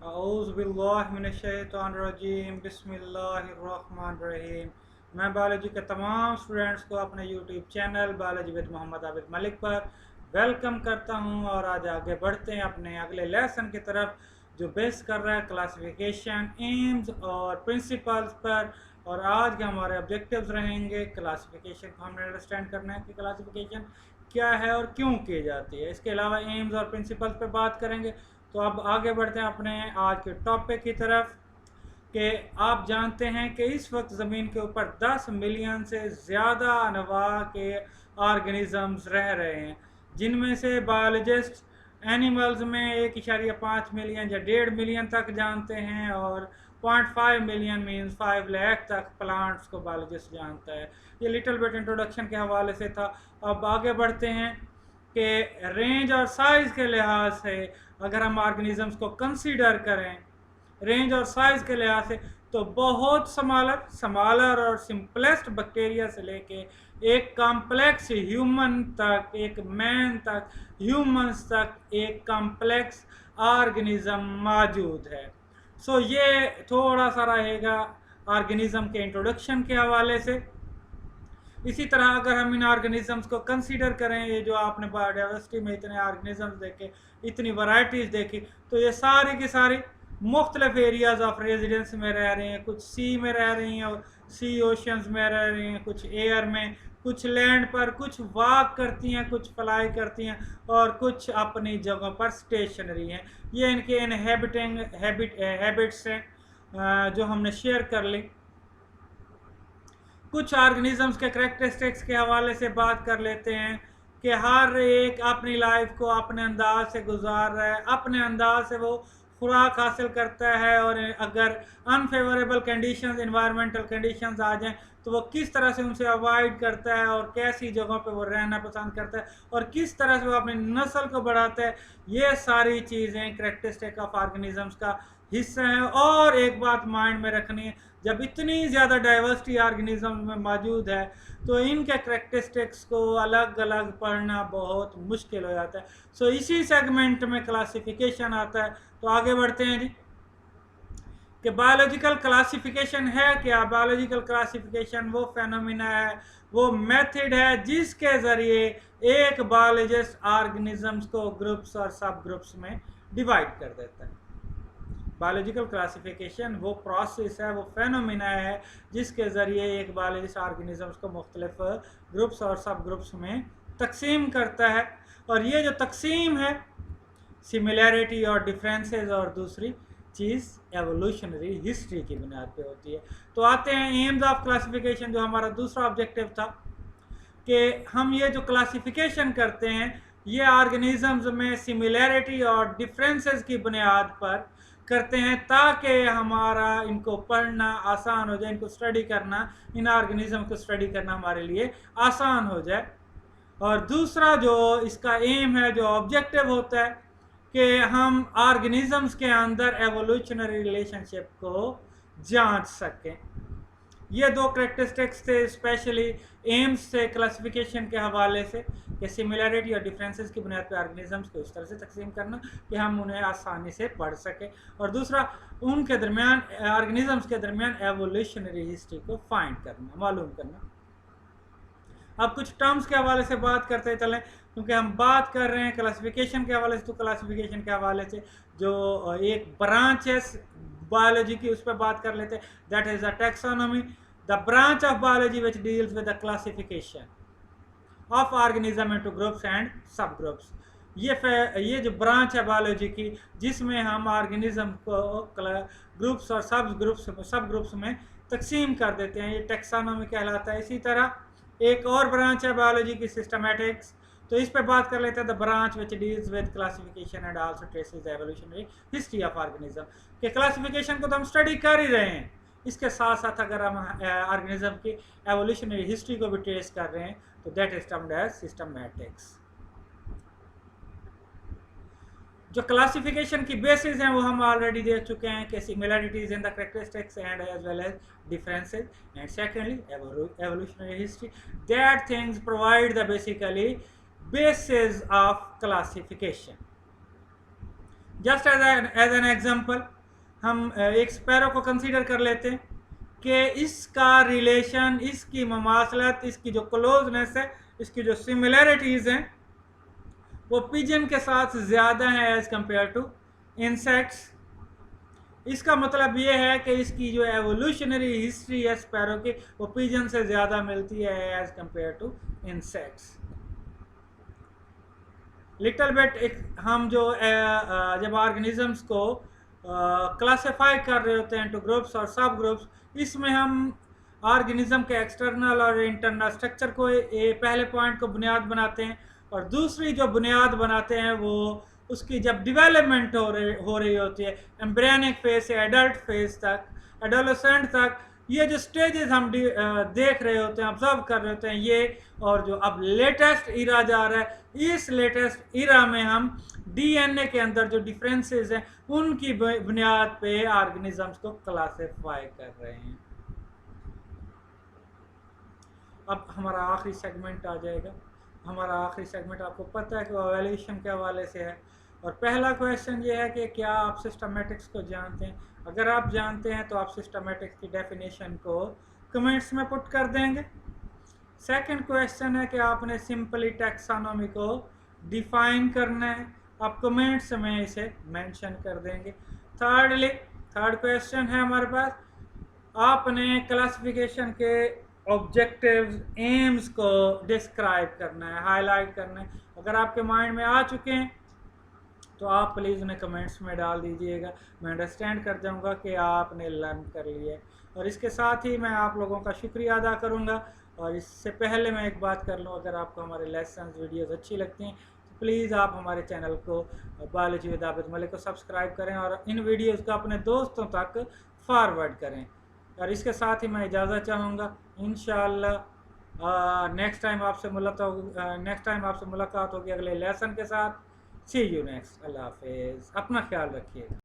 औज़ुबिल्लाहिमिनश्शैतानिर्रजीम बिस्मिल्लाहिर्रहमानिर्रहीम। मैं बायोलॉजी के तमाम स्टूडेंट्स को अपने YouTube channel biology with Mohammad Abid Malik पर वेलकम करता हूं और आज आगे बढ़ते हैं अपने अगले लेसन की तरफ जो बेस कर रहा है क्लासिफिकेशन, एम्स और प्रिंसिपल्स पर। और आज के हमारे ऑब्जेक्टिव्स रहेंगे क्लासिफिकेशन को हमने अंडरस्टैंड करना है कि क्लासिफिकेशन क्या है और क्यों की जाती है। इसके अलावा एम्स और प्रिंसिपल्स पर बात करेंगे। तो अब आगे बढ़ते हैं अपने आज के टॉपिक की तरफ कि आप जानते हैं कि इस वक्त ज़मीन के ऊपर 10 मिलियन से ज़्यादा अनवा के ऑर्गेनिज़म्स रह रहे हैं, जिनमें से बायोलॉजिस्ट एनिमल्स में 1.5 मिलियन या 1.5 मिलियन तक जानते हैं और 0.5 मिलियन मीन्स 5 लाख तक प्लांट्स को बायोलॉजिस्ट जानता है। ये लिटिल बिट इंट्रोडक्शन के हवाले से था। अब आगे बढ़ते हैं कि रेंज और साइज़ के लिहाज से अगर हम ऑर्गेनिजम्स को कंसीडर करें रेंज और साइज़ के लिहाज से, तो बहुत स्मॉलर और सिंपलेस्ट बैक्टीरिया से लेके एक कॉम्प्लेक्स ह्यूमन तक, एक मैन तक, ह्यूमंस तक एक कॉम्प्लेक्स ऑर्गेनिज्म मौजूद है। सो ये थोड़ा सा रहेगा ऑर्गेनिज्म के इंट्रोडक्शन के हवाले से। इसी तरह अगर हम इन ऑर्गेनिजम्स को कंसीडर करें, ये जो आपने बायोडाइवर्सिटी में इतने ऑर्गेनिजम्स देखे, इतनी वैरायटीज़ देखी, तो ये सारी की सारी मुख्तलिफ एरियाज ऑफ रेजिडेंस में रह रही हैं। कुछ सी में रह रही हैं और सी ओशंस में रह रही हैं, कुछ एयर में, कुछ लैंड पर, कुछ वॉक करती हैं, कुछ फ्लाई करती हैं और कुछ अपनी जगहों पर स्टेशनरी हैं। ये इनके इनहेबिटिंग हैबिट्स हैं जो हमने शेयर कर ली। कुछ ऑर्गेनिजम्स के करैक्टरिस्टिक्स के हवाले से बात कर लेते हैं कि हर एक अपनी लाइफ को अपने अंदाज से गुजार रहा है, अपने अंदाज से वो खुराक हासिल करता है और अगर अनफेवरेबल कंडीशंस, इन्वायरमेंटल कंडीशंस आ जाएं तो वो किस तरह से उनसे अवॉइड करता है और कैसी जगहों पे वो रहना पसंद करता है और किस तरह से वो अपनी नस्ल को बढ़ाता है। ये सारी चीज़ें करैक्टरिस्टिक ऑफ ऑर्गेनिजम्स का हिस्सा है। और एक बात माइंड में रखनी है, जब इतनी ज़्यादा डाइवर्सिटी ऑर्गेनिज्म में मौजूद है तो इनके करैक्टरिस्टिक्स को अलग अलग पढ़ना बहुत मुश्किल हो जाता है। सो इसी सेगमेंट में क्लासिफिकेशन आता है। तो आगे बढ़ते हैं जी कि बायोलॉजिकल क्लासिफिकेशन है क्या। बायोलॉजिकल क्लासिफिकेशन वो फेनोमिना है, वो मेथड है जिसके ज़रिए एक बायोलॉजिस्ट ऑर्गेनिजम्स को ग्रुप्स और सब ग्रुप्स में डिवाइड कर देता है। बायोलॉजिकल क्लासिफिकेशन वो प्रोसेस है, वो फेनोमिना है जिसके ज़रिए एक बायोलॉजिस्ट ऑर्गेनिजम्स को मुख्तलिफ ग्रुप्स और सब ग्रुप्स में तकसीम करता है। और ये जो तकसीम है सिमिलैरिटी और डिफरेंसेस और दूसरी चीज़ एवोल्यूशनरी हिस्ट्री की बुनियाद पे होती है। तो आते हैं एम्स ऑफ क्लासिफिकेशन, जो हमारा दूसरा ऑब्जेक्टिव था कि हम ये जो क्लासिफिकेशन करते हैं ये ऑर्गेनिजम्स में सिमिलैरिटी और डिफरेंसेस की बुनियाद पर करते हैं ताकि हमारा इनको पढ़ना आसान हो जाए, इनको स्टडी करना, इन ऑर्गेनिज्म को स्टडी करना हमारे लिए आसान हो जाए। और दूसरा जो इसका एम है, जो ऑब्जेक्टिव होता है कि हम ऑर्गेनिजम्स के अंदर एवोल्यूशनरी रिलेशनशिप को जांच सकें। ये दो करैक्टरिस्टिक्स थे स्पेशली एम्स से क्लासिफिकेशन के हवाले से कि सिमिलैरिटी और डिफरेंसेस की बुनियाद पर ऑर्गेनिजम्स को इस तरह से तकसीम करना कि हम उन्हें आसानी से पढ़ सकें, और दूसरा उनके दरमियान ऑर्गेनिजम्स के दरमियान एवोल्यूशनरी हिस्ट्री को फाइंड करना, मालूम करना। अब कुछ टर्म्स के हवाले से बात करते चलें, क्योंकि हम बात कर रहे हैं क्लासिफिकेशन के हवाले से। तो क्लासिफिकेशन के हवाले से जो एक ब्रांच है बायोलॉजी की, उस पर बात कर लेते हैं। That is the taxonomy, the branch of biology which deals with the classification of organism into groups and सब ग्रुप्स। ये जो ब्रांच है बायोलॉजी की जिसमें हम ऑर्गेनिज्म को ग्रुप्स और सब ग्रुप्स में तकसीम कर देते हैं, ये टैक्सोनॉमी कहलाता है। इसी तरह एक और ब्रांच है बायोलॉजी की, सिस्टमैटिक्स। तो इस पे बात कर लेते हैं, the branch which deals with classification and also traces the evolutionary history of organism. के क्लासिफिकेशन को तो हम स्टडी कर ही रहे हैं, इसके साथ साथ अगर हम ऑर्गेनिज्म की एवोल्यूशनरी हिस्ट्री को भी ट्रेस कर रहे हैं तो that is termed as systematics. जो क्लासिफिकेशन की बेसिस हैं वो हम ऑलरेडी देख चुके हैं कि similarities in the characteristics and as well as differences, and secondly evolutionary history. That things provide the basically basis of classification. Just as an example, हम एक स्पैरो को कंसीडर कर लेते हैं कि इसका रिलेशन, इसकी ममासलत, इसकी जो क्लोजनेस है, इसकी जो सिमिलरिटीज़ हैं वो पिजन के साथ ज़्यादा है एज़ कंपेयर टू इंसेक्ट्स। इसका मतलब ये है कि इसकी जो एवोल्यूशनरी हिस्ट्री है स्पैरो की, वो पिजन से ज़्यादा मिलती है as compare to insects. Little bit हम जो जब ऑर्गेनिजम्स को क्लासिफाई कर रहे होते हैं टू ग्रुप्स और सब ग्रुप्स, इसमें हम ऑर्गेनिज्म के एक्सटर्नल और इंटरनल स्ट्रक्चर को पहले पॉइंट को बुनियाद बनाते हैं, और दूसरी जो बुनियाद बनाते हैं वो उसकी जब डेवलपमेंट हो रही होती है, एम्ब्रियनिक फेज से एडल्ट फेज तक, एडोलेसेंट तक, ये जो स्टेजेस हम देख रहे होते हैं, ऑब्जर्व कर रहे होते हैं ये, और जो अब लेटेस्ट इरा जा रहा है, इस लेटेस्ट इरा में हम डीएनए के अंदर जो डिफरेंसेस हैं उनकी बुनियाद पे ऑर्गेनिजम्स को क्लासिफाई कर रहे हैं। अब हमारा आखिरी सेगमेंट आ जाएगा। हमारा आखिरी सेगमेंट आपको पता है कि एवोल्यूशन के हवाले से है, और पहला क्वेश्चन ये है कि क्या आप सिस्टमेटिक्स को जानते हैं। अगर आप जानते हैं तो आप सिस्टमेटिक्स की डेफिनेशन को कमेंट्स में पुट कर देंगे। सेकंड क्वेश्चन है कि आपने सिंपली टैक्सोनॉमी को डिफाइन करना है, आप कमेंट्स में इसे मेंशन कर देंगे। थर्ड क्वेश्चन है हमारे पास, आपने क्लासिफिकेशन के ऑब्जेक्टिव्स, एम्स को डिस्क्राइब करना है, हाईलाइट करना है। अगर आपके माइंड में आ चुके हैं तो आप प्लीज़ उन्हें कमेंट्स में डाल दीजिएगा, मैं अंडरस्टैंड कर जाऊंगा कि आपने लर्न कर लिया है। और इसके साथ ही मैं आप लोगों का शुक्रिया अदा करूंगा। और इससे पहले मैं एक बात कर लूँ, अगर आपको हमारे लेसन वीडियोज़ अच्छी लगती हैं तो प्लीज़ आप हमारे चैनल को बायोलॉजी विद आबिद मलिक को सब्सक्राइब करें और इन वीडियोज़ को अपने दोस्तों तक फॉरवर्ड करें। और इसके साथ ही मैं इजाज़त चाहूँगा, इंशाअल्लाह नेक्स्ट टाइम आपसे मुलाकात होगी अगले लेसन के साथ। सी यू नेक्स्ट। अल्लाह हाफिज़, अपना ख्याल रखिएगा।